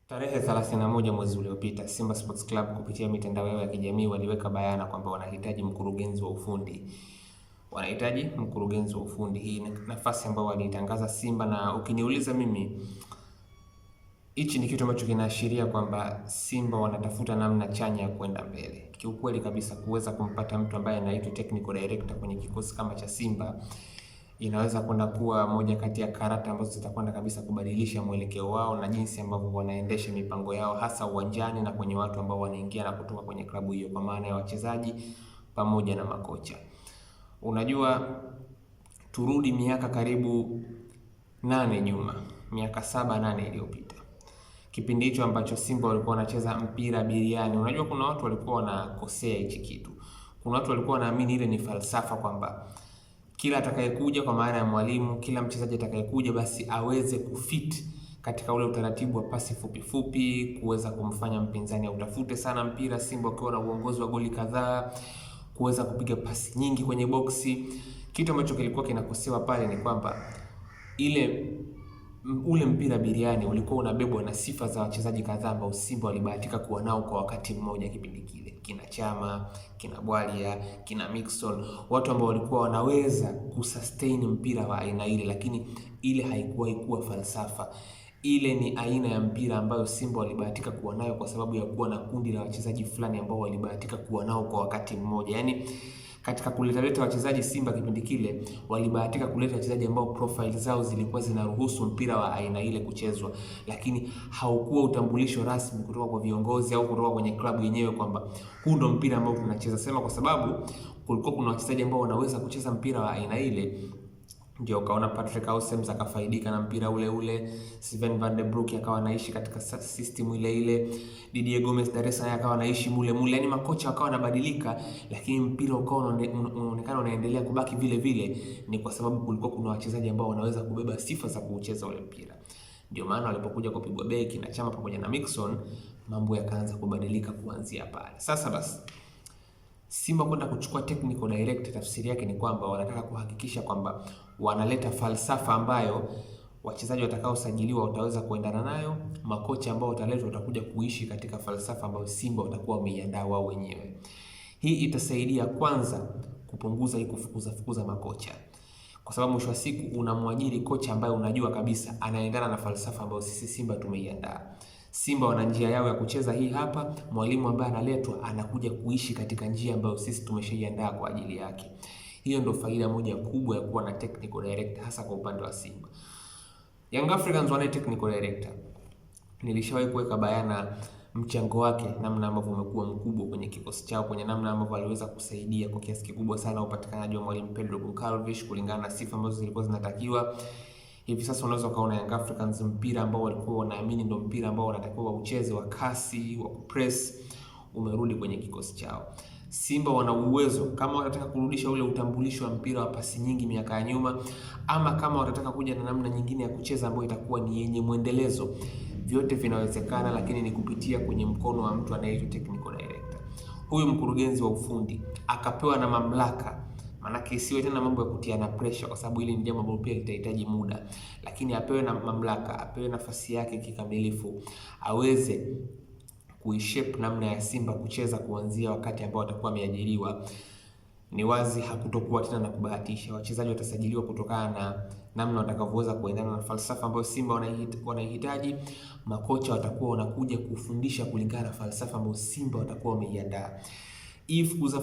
Tarehe 31 mwezi uliopita, Simba Sports Club kupitia mitandao yao ya kijamii waliweka bayana kwamba wanahitaji mkurugenzi wa ufundi. Hii ni nafasi ambayo walitangaza Simba, na ukiniuliza mimi, hichi ni kitu ambacho kinaashiria kwamba Simba wanatafuta namna chanya ya kwenda mbele. Kiukweli kabisa, kuweza kumpata mtu ambaye anaitwa technical director kwenye kikosi kama cha Simba inaweza kwenda kuwa moja kati ya karata ambazo zitakwenda kabisa kubadilisha mwelekeo wao na jinsi ambavyo wanaendesha mipango yao, hasa uwanjani na kwenye watu ambao wanaingia na kutoka kwenye klabu hiyo, kwa maana ya wachezaji pamoja na makocha. Unajua, turudi miaka karibu 8 nyuma, miaka 7-8 iliyopita, kipindi hicho ambacho Simba walikuwa wanacheza mpira biriani. Unajua, kuna watu walikuwa wanakosea hichi kitu. Kuna watu walikuwa wanaamini ile ni falsafa kwamba kila atakayekuja, kwa maana ya mwalimu, kila mchezaji atakayekuja basi aweze kufit katika ule utaratibu wa pasi fupi fupi, kuweza kumfanya mpinzani utafute sana mpira. Simba wakiwa na uongozi wa goli kadhaa, kuweza kupiga pasi nyingi kwenye boksi. Kitu ambacho kilikuwa kinakosewa pale ni kwamba ule mpira biriani ulikuwa unabebwa na sifa za wachezaji kadhaa ambao Simba walibahatika kuwa nao kwa wakati mmoja kipindi kile. Kina Chama, kina Bwalia, kina Mixon, watu ambao walikuwa wanaweza kusustain mpira wa aina ile, lakini ile haikuwa falsafa. Ile ni aina ya mpira ambayo Simba walibahatika kuwa nayo kwa sababu ya kuwa na kundi la wachezaji fulani ambao walibahatika kuwa nao kwa wakati mmoja. Yaani katika kuleta wachezaji, Simba kipindi kile walibahatika kuleta wachezaji ambao profile zao zilikuwa zinaruhusu mpira wa aina ile kuchezwa, lakini haukuwa utambulisho rasmi kutoka kwa viongozi au kutoka kwenye klabu yenyewe kwamba huu ndo mpira ambao tunacheza. Sema kwa sababu kulikuwa kuna wachezaji ambao wanaweza kucheza mpira wa aina ile, ndio ukaona Patrick Ausems akafaidika na mpira ule, Steven Van de Broek akawa anaishi katika system ile, Didier Gomez Dar es Salaam akawa anaishi mule. Yaani makocha wakawa wanabadilika, lakini mpira ukawa unaonekana unaendelea kubaki vile. Ni kwa sababu kulikuwa kuna wachezaji ambao wanaweza kubeba sifa za kucheza ule mpira. Ndio maana walipokuja kupigwa beki na Chama pamoja na Mixon, mambo yakaanza kubadilika kuanzia pale. Sasa basi, Simba kwenda kuchukua technical director, tafsiri yake ni kwamba wanataka kuhakikisha kwamba wanaleta falsafa ambayo wachezaji watakaosajiliwa wataweza kuendana nayo, makocha ambao wataletwa watakuja kuishi katika falsafa ambayo Simba watakuwa wameiandaa wao wenyewe. Hii itasaidia kwanza kupunguza hii kufukuza makocha, kwa sababu mwisho wa siku unamwajiri kocha ambaye unajua kabisa anaendana na falsafa ambayo sisi Simba tumeiandaa. Simba wana njia yao ya kucheza hii hapa, mwalimu ambaye analetwa anakuja kuishi katika njia ambayo sisi tumeshaiandaa kwa ajili yake. Hiyo ndio faida moja kubwa ya kuwa na technical director, hasa kwa upande wa Simba. Young Africans wana technical director, nilishawahi kuweka bayana mchango wake, namna ambavyo umekuwa mkubwa kwenye kikosi chao, kwenye namna ambavyo aliweza kusaidia kwa kiasi kikubwa sana upatikanaji wa mwalimu Pedro Goncalves kulingana na sifa ambazo zilikuwa zinatakiwa. Hivi sasa unaweza kuona Young Africans mpira ambao walikuwa wanaamini ndio mpira ambao wanatakiwa ucheze, wa kasi, wa press, umerudi kwenye kikosi chao. Simba wana uwezo, kama wanataka kurudisha ule utambulisho wa mpira wa pasi nyingi miaka ya nyuma, ama kama watataka kuja na namna nyingine ya kucheza ambayo itakuwa ni yenye muendelezo, vyote vinawezekana, lakini ni kupitia kwenye mkono wa mtu anayeitwa technical director. Huyu mkurugenzi wa ufundi akapewa na mamlaka, maana isiwe tena mambo ya kutiana pressure, kwa sababu ile ni jambo ambalo pia litahitaji muda, lakini apewe na mamlaka, apewe nafasi yake kikamilifu, aweze kuishape namna ya Simba kucheza kuanzia wakati ambao watakuwa wameajiriwa. Ni wazi hakutokuwa tena na kubahatisha. Wachezaji watasajiliwa kutokana na namna watakavyoweza kuendana na falsafa ambayo Simba wanaihitaji. Makocha watakuwa wanakuja kufundisha kulingana na falsafa ambayo Simba watakuwa wameiandaa.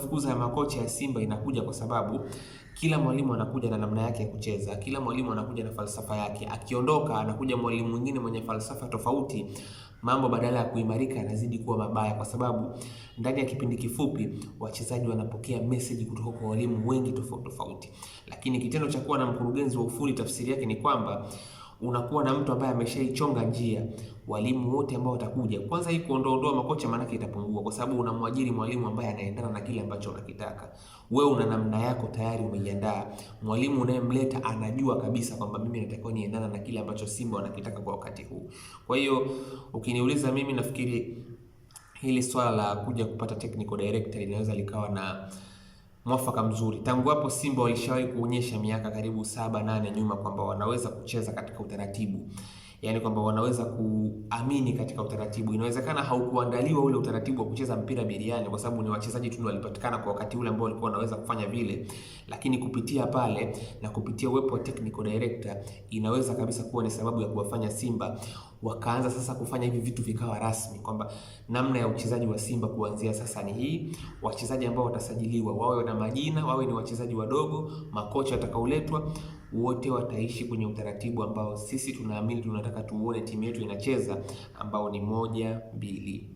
Fukuza ya makocha ya Simba inakuja kwa sababu kila mwalimu anakuja na namna yake ya kucheza, kila mwalimu anakuja na falsafa yake. Akiondoka anakuja mwalimu mwingine mwenye falsafa tofauti, mambo badala ya kuimarika yanazidi kuwa mabaya, kwa sababu ndani ya kipindi kifupi wachezaji wanapokea message kutoka kwa walimu wengi tofauti. Lakini kitendo cha kuwa na mkurugenzi wa ufundi, tafsiri yake ni kwamba unakuwa na mtu ambaye ameshaichonga njia. Walimu wote ambao watakuja, kwanza hii kuondoa makocha maana itapungua, kwa sababu unamwajiri mwalimu ambaye anaendana na kile ambacho unakitaka. Wewe una namna yako tayari umeiandaa. Mwalimu unayemleta anajua kabisa kwamba mimi natakiwa niendana na kile ambacho Simba wanakitaka kwa wakati huu. Kwa hiyo ukiniuliza mimi, nafikiri hili swala la kuja kupata technical director linaweza likawa na mwafaka mzuri. Tangu hapo Simba walishawahi kuonyesha miaka karibu 7-8 nyuma kwamba wanaweza kucheza katika utaratibu. yani kwamba wanaweza kuamini katika utaratibu. Inawezekana haukuandaliwa ule utaratibu wa kucheza mpira biriani, kwa sababu ni wachezaji tu walipatikana kwa wakati ule ambao walikuwa wanaweza kufanya vile, lakini kupitia pale na kupitia uwepo wa technical director inaweza kabisa kuwa ni sababu ya kuwafanya Simba wakaanza sasa kufanya hivi vitu vikawa rasmi, kwamba namna ya uchezaji wa Simba kuanzia sasa ni hii. Wachezaji ambao watasajiliwa wawe na majina, wawe ni wachezaji wadogo, makocha watakaoletwa wote wataishi kwenye utaratibu ambao sisi tunaamini tunataka tuone timu yetu inacheza, ambao ni 1-2.